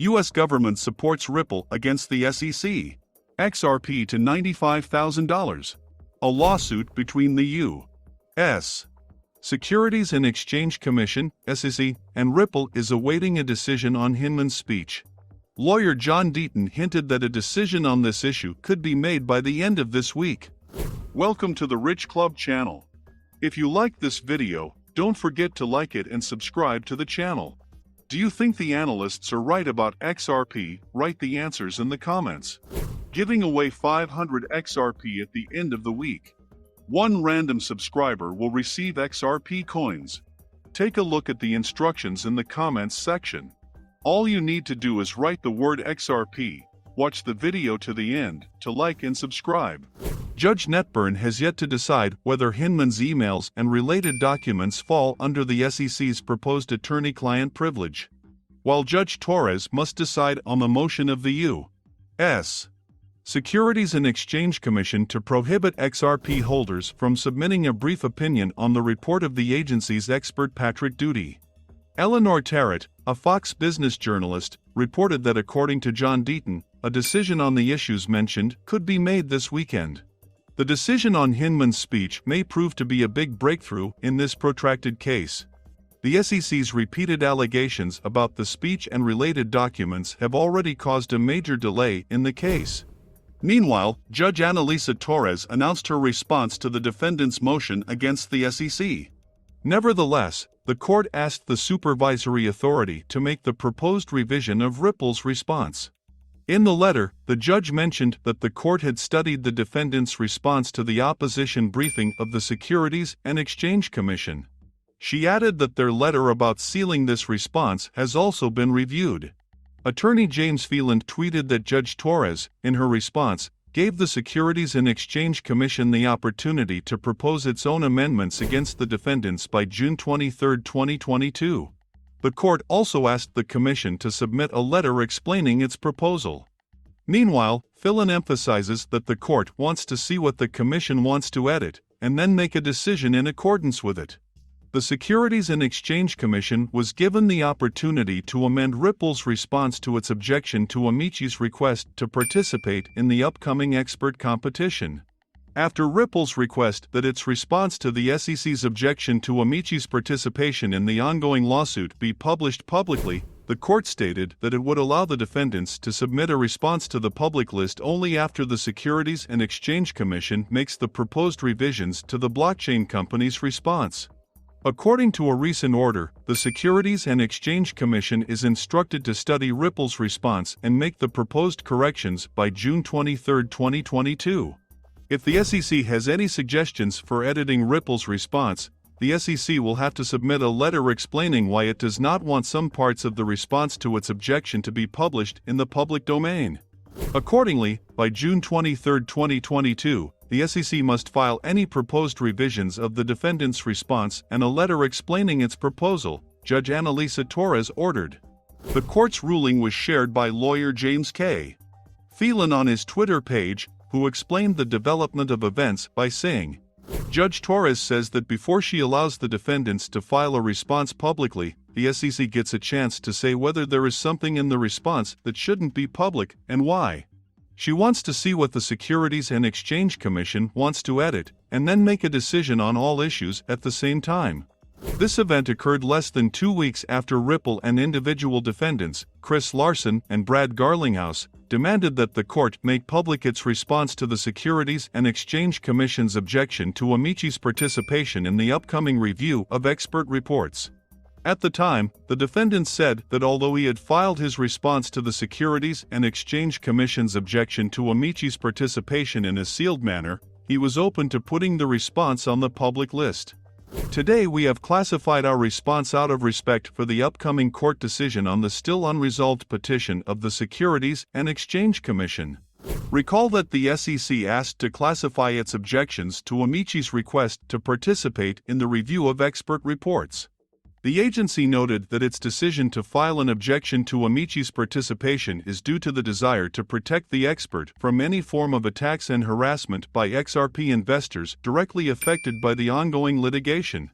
U.S. government supports Ripple against the SEC. XRP to $95,000. A lawsuit between the U.S. Securities and Exchange Commission, SEC, and Ripple is awaiting a decision on Hinman's speech. Lawyer John Deaton hinted that a decision on this issue could be made by the end of this week. Welcome to the Rich Club channel. If you like this video, don't forget to like it and subscribe to the channel. Do you think the analysts are right about XRP? Write the answers in the comments. Giving away 500 XRP at the end of the week. One random subscriber will receive XRP coins. Take a look at the instructions in the comments section. All you need to do is write the word XRP, watch the video to the end, to like and subscribe. Judge Netburn has yet to decide whether Hinman's emails and related documents fall under the SEC's proposed attorney-client privilege, while Judge Torres must decide on the motion of the U.S. Securities and Exchange Commission to prohibit XRP holders from submitting a brief opinion on the report of the agency's expert Patrick Doody. Eleanor Tarrant, a Fox Business journalist, reported that according to John Deaton, a decision on the issues mentioned could be made this weekend. The decision on Hinman's speech may prove to be a big breakthrough in this protracted case. The SEC's repeated allegations about the speech and related documents have already caused a major delay in the case. Meanwhile, Judge Analisa Torres announced her response to the defendant's motion against the SEC. Nevertheless, the court asked the supervisory authority to make the proposed revision of Ripple's response. In the letter, the judge mentioned that the court had studied the defendant's response to the opposition briefing of the Securities and Exchange Commission. She added that their letter about sealing this response has also been reviewed. Attorney James Phelan tweeted that Judge Torres, in her response, gave the Securities and Exchange Commission the opportunity to propose its own amendments against the defendants by June 23, 2022. The court also asked the Commission to submit a letter explaining its proposal. Meanwhile, Phelan emphasizes that the court wants to see what the Commission wants to edit, and then make a decision in accordance with it. The Securities and Exchange Commission was given the opportunity to amend Ripple's response to its objection to Amici's request to participate in the upcoming expert competition. After Ripple's request that its response to the SEC's objection to Amici's participation in the ongoing lawsuit be published publicly, the court stated that it would allow the defendants to submit a response to the public list only after the Securities and Exchange Commission makes the proposed revisions to the blockchain company's response. According to a recent order, the Securities and Exchange Commission is instructed to study Ripple's response and make the proposed corrections by June 23, 2022. If the SEC has any suggestions for editing Ripple's response, the SEC will have to submit a letter explaining why it does not want some parts of the response to its objection to be published in the public domain. Accordingly, by June 23, 2022, the SEC must file any proposed revisions of the defendant's response and a letter explaining its proposal, Judge Analisa Torres ordered. The court's ruling was shared by lawyer James K. Phelan on his Twitter page, who explained the development of events by saying, "Judge Torres says that before she allows the defendants to file a response publicly, the SEC gets a chance to say whether there is something in the response that shouldn't be public and why. She wants to see what the Securities and Exchange Commission wants to edit, and then make a decision on all issues at the same time." This event occurred less than 2 weeks after Ripple and individual defendants, Chris Larson and Brad Garlinghouse, demanded that the court make public its response to the Securities and Exchange Commission's objection to Amici's participation in the upcoming review of expert reports. At the time, the defendant said that although he had filed his response to the Securities and Exchange Commission's objection to Amici's participation in a sealed manner, he was open to putting the response on the public list. Today we have classified our response out of respect for the upcoming court decision on the still unresolved petition of the Securities and Exchange Commission. Recall that the SEC asked to classify its objections to Amici's request to participate in the review of expert reports. The agency noted that its decision to file an objection to Amici's participation is due to the desire to protect the expert from any form of attacks and harassment by XRP investors directly affected by the ongoing litigation.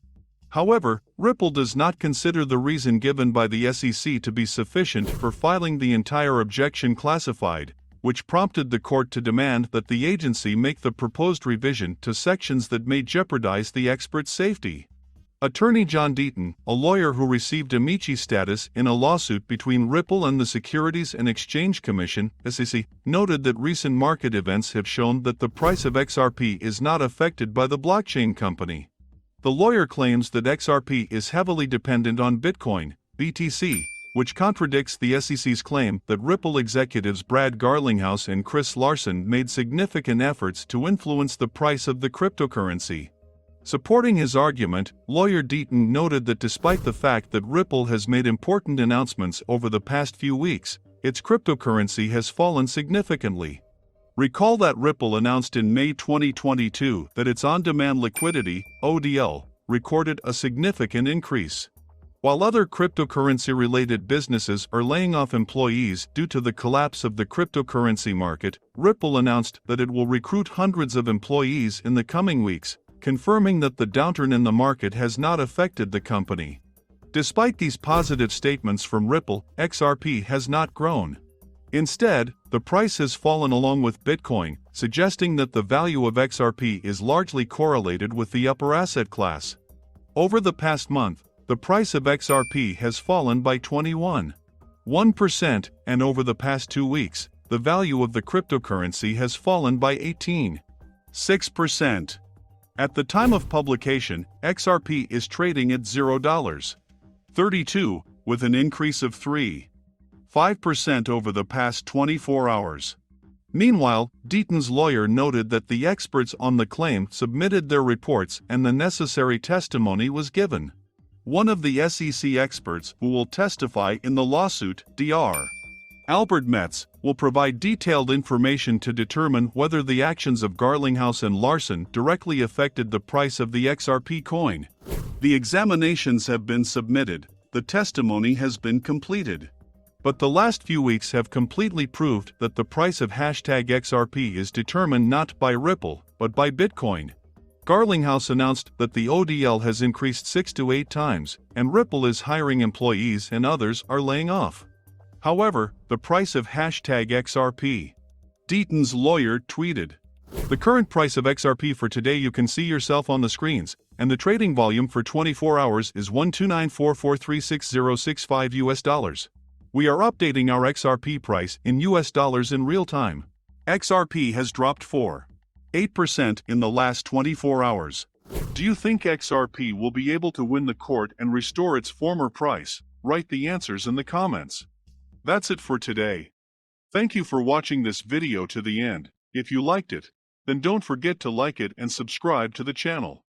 However, Ripple does not consider the reason given by the SEC to be sufficient for filing the entire objection classified, which prompted the court to demand that the agency make the proposed revision to sections that may jeopardize the expert's safety. Attorney John Deaton, a lawyer who received amici status in a lawsuit between Ripple and the Securities and Exchange Commission (SEC), noted that recent market events have shown that the price of XRP is not affected by the blockchain company. The lawyer claims that XRP is heavily dependent on Bitcoin, BTC, which contradicts the SEC's claim that Ripple executives Brad Garlinghouse and Chris Larsen made significant efforts to influence the price of the cryptocurrency. Supporting his argument, lawyer Deaton noted that despite the fact that Ripple has made important announcements over the past few weeks, its cryptocurrency has fallen significantly. Recall that Ripple announced in May 2022 that its on-demand liquidity, ODL, recorded a significant increase. While other cryptocurrency-related businesses are laying off employees due to the collapse of the cryptocurrency market, Ripple announced that it will recruit hundreds of employees in the coming weeks, confirming that the downturn in the market has not affected the company. Despite these positive statements from Ripple, XRP has not grown. Instead, the price has fallen along with Bitcoin, suggesting that the value of XRP is largely correlated with the upper asset class. Over the past month, the price of XRP has fallen by 21.1%, and over the past 2 weeks, the value of the cryptocurrency has fallen by 18.6%. At the time of publication, XRP is trading at $0.32, with an increase of 3.5% over the past 24 hours. Meanwhile, Deaton's lawyer noted that the experts on the claim submitted their reports and the necessary testimony was given. One of the SEC experts who will testify in the lawsuit, Dr. Albert Metz, will provide detailed information to determine whether the actions of Garlinghouse and Larsen directly affected the price of the XRP coin. The examinations have been submitted, the testimony has been completed. But the last few weeks have completely proved that the price of #XRP is determined not by Ripple, but by Bitcoin. Garlinghouse announced that the ODL has increased 6 to 8 times, and Ripple is hiring employees and others are laying off. However, the price of #XRP. Deaton's lawyer tweeted. The current price of XRP for today you can see yourself on the screens, and the trading volume for 24 hours is $1294436.065 US. We are updating our XRP price in US dollars in real time. XRP has dropped 4.8% in the last 24 hours. Do you think XRP will be able to win the court and restore its former price? Write the answers in the comments. That's it for today. Thank you for watching this video to the end. If you liked it, then don't forget to like it and subscribe to the channel.